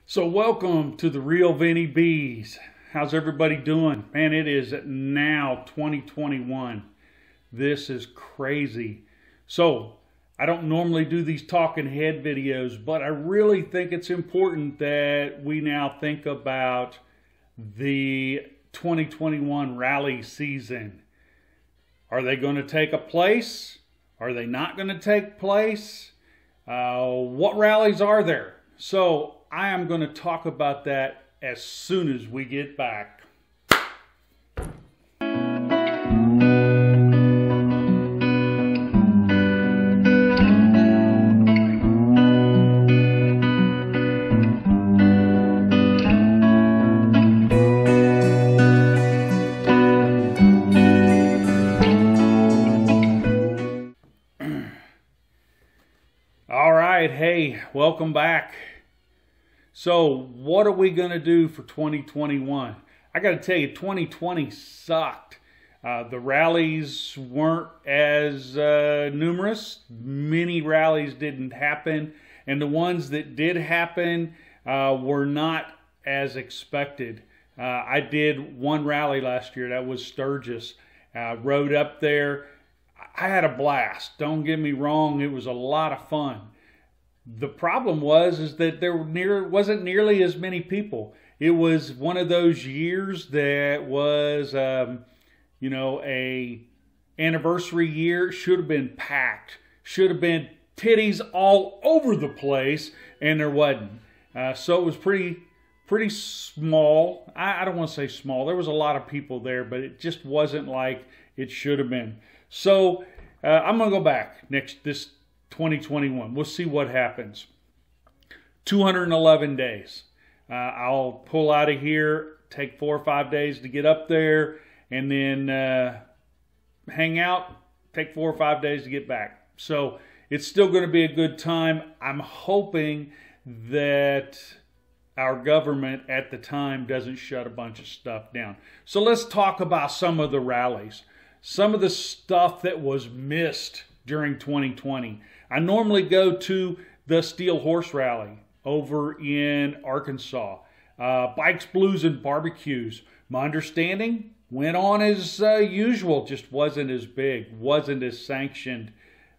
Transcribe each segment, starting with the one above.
So welcome to the Real Vinny B's. How's everybody doing? Man, it is now 2021. This is crazy. So I don't normally do these talking head videos, but I really think it's important that we now think about the 2021 rally season. Are they going to take a place? Are they not going to take place? What rallies are there? So I am going to talk about that as soon as we get back. All right, hey, welcome back. So what are we going to do for 2021? I got to tell you, 2020 sucked. The rallies weren't as numerous. Many rallies didn't happen. And the ones that did happen were not as expected. I did one rally last year. That was Sturgis. Rode up there. I had a blast. Don't get me wrong. It was a lot of fun. The problem was that there wasn't nearly as many people. It was one of those years that was, a anniversary year. Should have been packed. Should have been titties all over the place, and there wasn't. So it was pretty small. I don't want to say small. There was a lot of people there, but it just wasn't like it should have been. So I'm gonna go back this 2021. We'll see what happens. 211 days. I'll pull out of here, take 4 or 5 days to get up there, and then hang out, take 4 or 5 days to get back. So it's still going to be a good time. I'm hoping that our government at the time doesn't shut a bunch of stuff down. So let's talk about some of the rallies. Some of the stuff that was missed during 2020. I normally go to the Steel Horse Rally over in Arkansas. Bikes, Blues, and Barbecues. My understanding went on as usual, just wasn't as big, wasn't as sanctioned.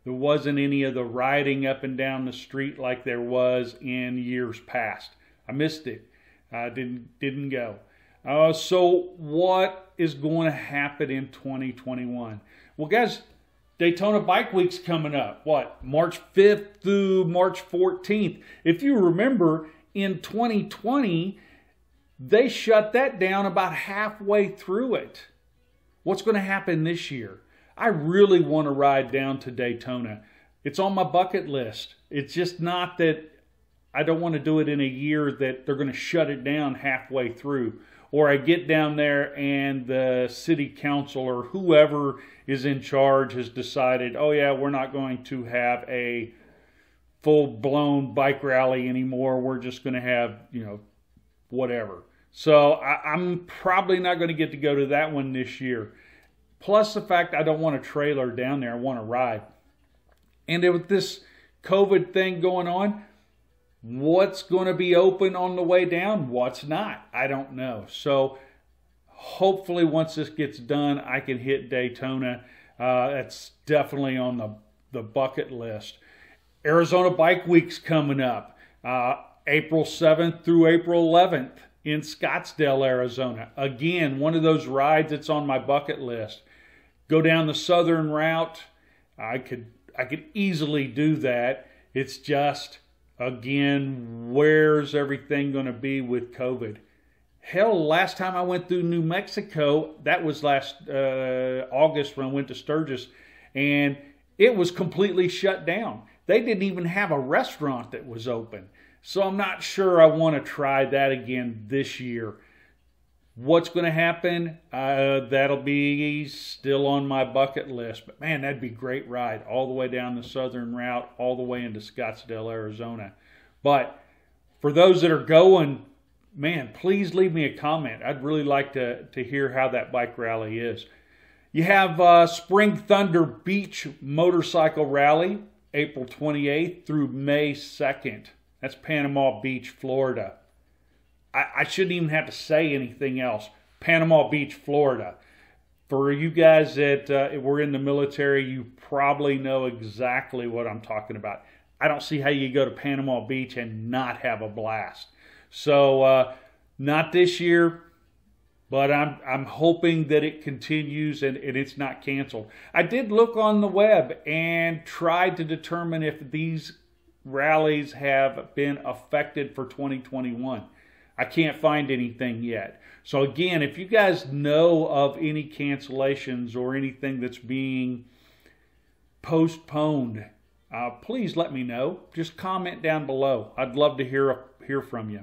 There wasn't any of the riding up and down the street like there was in years past. I missed it. Didn't go. So what is going to happen in 2021? Well, guys, Daytona Bike Week's coming up. What? March 5th through March 14th. If you remember, in 2020, they shut that down about halfway through it. What's going to happen this year? I really want to ride down to Daytona. It's on my bucket list. It's just not that I don't want to do it in a year that they're going to shut it down halfway through. Or I get down there and the city council or whoever is in charge has decided, oh yeah, we're not going to have a full-blown bike rally anymore. We're just going to have, whatever. So I'm probably not going to get to go to that one this year. Plus the fact I don't want a trailer down there. I want to ride. And with this COVID thing going on, what's going to be open on the way down? What's not? I don't know. So hopefully once this gets done, I can hit Daytona. That's definitely on the bucket list. Arizona Bike Week's coming up. April 7th through April 11th in Scottsdale, Arizona. Again, one of those rides that's on my bucket list. Go down the southern route. I could easily do that. It's just, again, where's everything going to be with COVID? Hell, last time I went through New Mexico, that was last August when I went to Sturgis, and it was completely shut down. They didn't even have a restaurant that was open. So I'm not sure I want to try that again this year. What's going to happen? That'll be still on my bucket list. But man, that'd be a great ride all the way down the southern route, all the way into Scottsdale, Arizona. But for those that are going, man, please leave me a comment. I'd really like to hear how that bike rally is. You have Spring Thunder Beach Motorcycle Rally. April 28th through May 2nd. That's Panama Beach, Florida. I shouldn't even have to say anything else. Panama Beach, Florida. For you guys that were in the military, you probably know exactly what I'm talking about. I don't see how you go to Panama Beach and not have a blast. So not this year, but I'm hoping that it continues and it's not canceled. I did look on the web and tried to determine if these rallies have been affected for 2021. I can't find anything yet. So again, if you guys know of any cancellations or anything that's being postponed, please let me know. Just comment down below. I'd love to hear from you.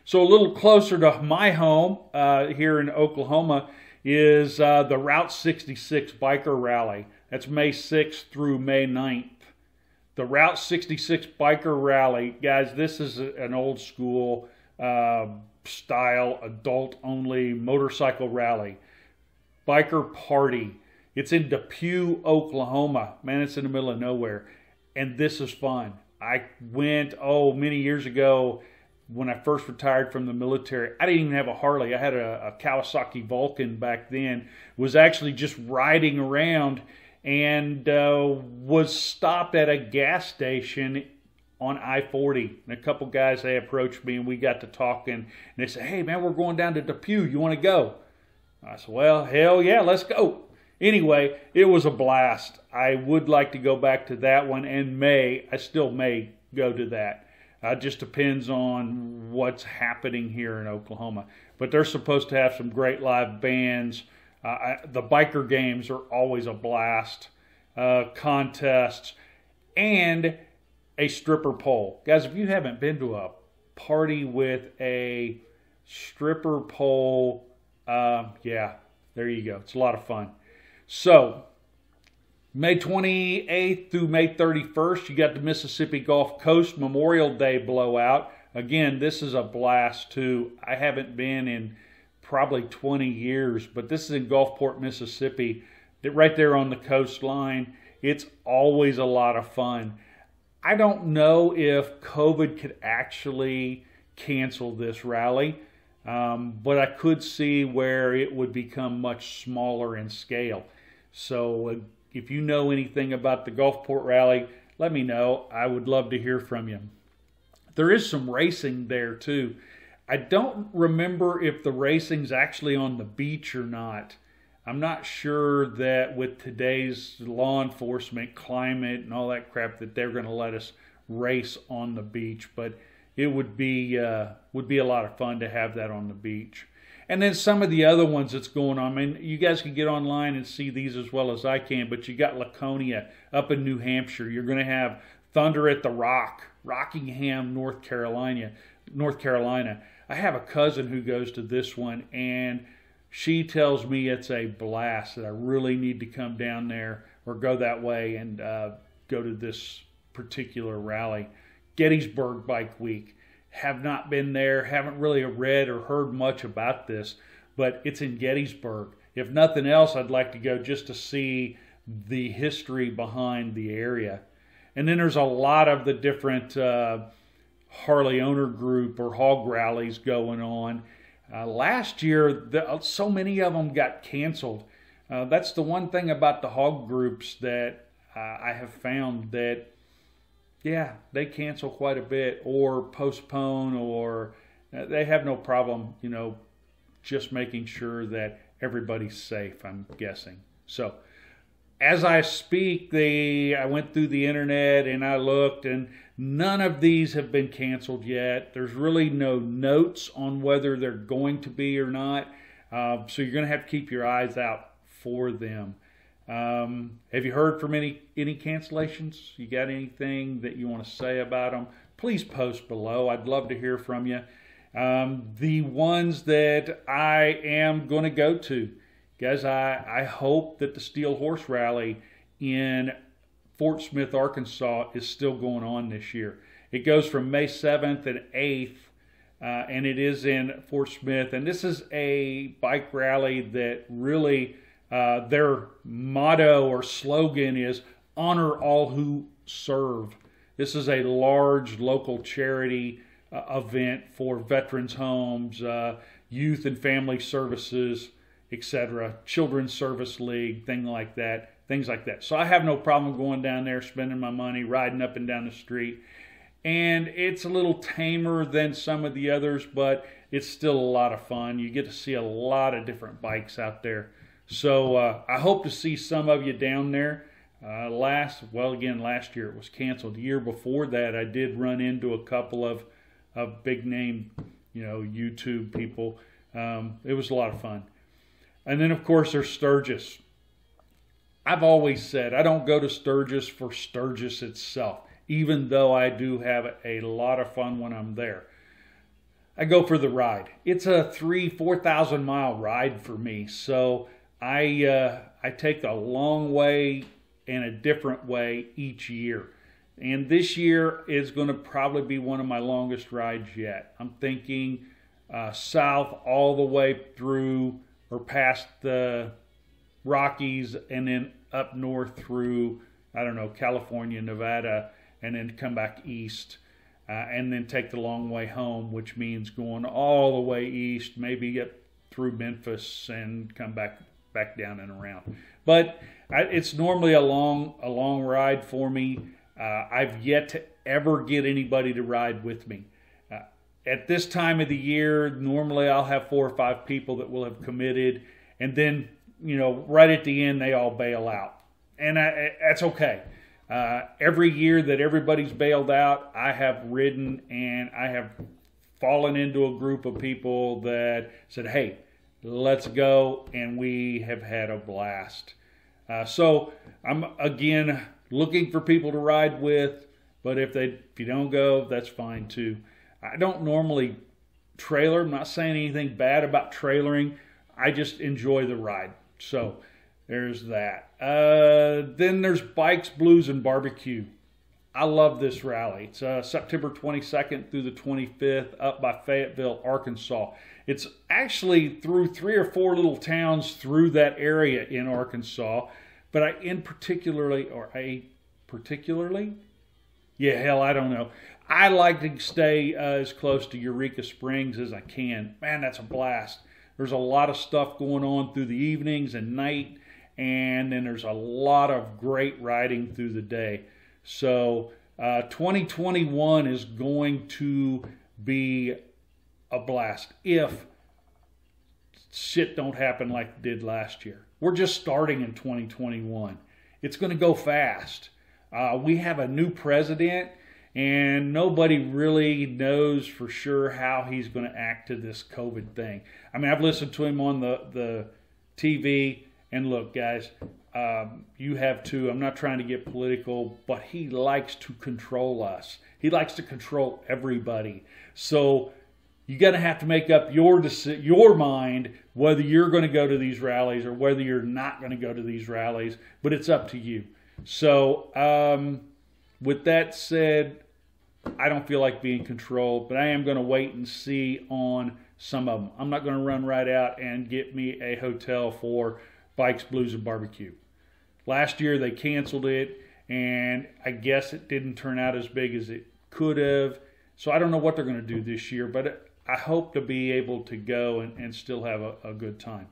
So a little closer to my home here in Oklahoma is the Route 66 Biker Rally. That's May 6th through May 9th. The Route 66 Biker Rally, guys, this is an old school style, adult-only motorcycle rally. Biker party. It's in Depew, Oklahoma. Man, it's in the middle of nowhere. And this is fun. I went, many years ago when I first retired from the military. I didn't even have a Harley. I had a Kawasaki Vulcan back then. Was actually just riding around and was stopped at a gas station on I-40. And a couple guys, they approached me and we got to talking. And they said, hey man, we're going down to Depew. You want to go? I said, well, hell yeah, let's go. Anyway, it was a blast. I would like to go back to that one and I still may go to that. Just depends on what's happening here in Oklahoma. But they're supposed to have some great live bands. The biker games are always a blast. Contests. And a stripper pole. Guys, if you haven't been to a party with a stripper pole, yeah, there you go. It's a lot of fun. So, May 28th through May 31st, you got the Mississippi Gulf Coast Memorial Day blowout. Again, this is a blast too. I haven't been in probably 20 years, but this is in Gulfport, Mississippi, right there on the coastline. It's always a lot of fun. I don't know if COVID could actually cancel this rally, but I could see where it would become much smaller in scale. So if you know anything about the Gulfport rally, let me know. I would love to hear from you. There is some racing there too. I don't remember if the racing's actually on the beach or not. I'm not sure that with today's law enforcement, climate, and all that crap that they're going to let us race on the beach. But it would be a lot of fun to have that on the beach. And then some of the other ones that's going on. I mean, you guys can get online and see these as well as I can. But you got Laconia up in New Hampshire. You're going to have Thunder at the Rock, Rockingham, North Carolina. I have a cousin who goes to this one, and she tells me it's a blast, that I really need to come down there or go that way and go to this particular rally. Gettysburg Bike Week. Have not been there, haven't really read or heard much about this, but it's in Gettysburg. If nothing else, I'd like to go just to see the history behind the area. And then there's a lot of the different Harley owner group or hog rallies going on. Last year, so many of them got canceled. That's the one thing about the hog groups that I have found that, yeah, they cancel quite a bit or postpone, or they have no problem, just making sure that everybody's safe, I'm guessing. So as I speak, I went through the internet and I looked, and none of these have been canceled yet. There's really no notes on whether they're going to be or not. So you're going to have to keep your eyes out for them. Have you heard from any cancellations? You got anything that you want to say about them? Please post below. I'd love to hear from you. The ones that I am going to go to, guys, I hope that the Steel Horse Rally in Fort Smith, Arkansas is still going on this year. It goes from May 7th and 8th, and it is in Fort Smith. And this is a bike rally that really, their motto or slogan is honor all who serve. This is a large local charity event for veterans homes, youth and family services, etc., Children's Service League, things like that. So I have no problem going down there, spending my money, riding up and down the street. And it's a little tamer than some of the others, but it's still a lot of fun. You get to see a lot of different bikes out there. So I hope to see some of you down there. Last year it was canceled. The year before that, I did run into a couple of big name, YouTube people. It was a lot of fun. And then, of course, there's Sturgis. I've always said I don't go to Sturgis for Sturgis itself, even though I do have a lot of fun when I'm there. I go for the ride. It's a 4,000 mile ride for me, so I take a long way and a different way each year. And this year is going to probably be one of my longest rides yet. I'm thinking south all the way through or past the Rockies and then up north through, California, Nevada, and then come back east and then take the long way home, which means going all the way east, maybe get through Memphis and come back down and around. But it's normally a long ride for me. I've yet to ever get anybody to ride with me. At this time of the year, normally I'll have 4 or 5 people that will have committed, and then, right at the end, they all bail out. And that's okay. Every year that everybody's bailed out, I have ridden and I have fallen into a group of people that said, hey, let's go, and we have had a blast. So I'm, again, looking for people to ride with, but if you don't go, that's fine too. I don't normally trailer. I'm not saying anything bad about trailering. I just enjoy the ride. So there's that. Then there's Bikes, Blues, and Barbecue. I love this rally. It's September 22nd through the 25th up by Fayetteville, Arkansas. It's actually through 3 or 4 little towns through that area in Arkansas. But I don't know. I like to stay as close to Eureka Springs as I can. Man, that's a blast. There's a lot of stuff going on through the evenings and night, and then there's a lot of great riding through the day. So 2021 is going to be a blast if shit don't happen like it did last year. We're just starting in 2021. It's going to go fast. We have a new president, and nobody really knows for sure how he's going to act to this COVID thing. I mean, I've listened to him on the TV, and look, guys, you have too. I'm not trying to get political, but he likes to control us. He likes to control everybody. So you're going to have to make up your mind whether you're going to go to these rallies or whether you're not going to go to these rallies, but it's up to you. So with that said, I don't feel like being controlled, but I am going to wait and see on some of them. I'm not going to run right out and get me a hotel for Bikes, Blues, and Barbecue. Last year they canceled it, and I guess it didn't turn out as big as it could have. So I don't know what they're going to do this year, but I hope to be able to go and still have a good time.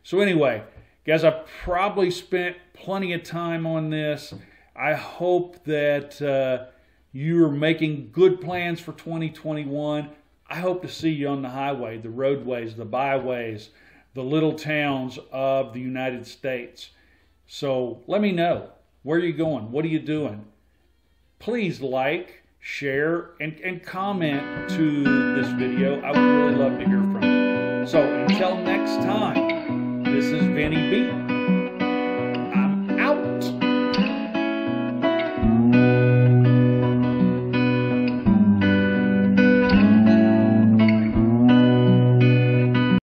So anyway, guys, I probably spent plenty of time on this. I hope that you're making good plans for 2021. I hope to see you on the highway, the roadways, the byways, the little towns of the United States. So let me know. Where are you going? What are you doing? Please like, share, and comment to this video. I would really love to hear from you. So until next time, this is Vinny B.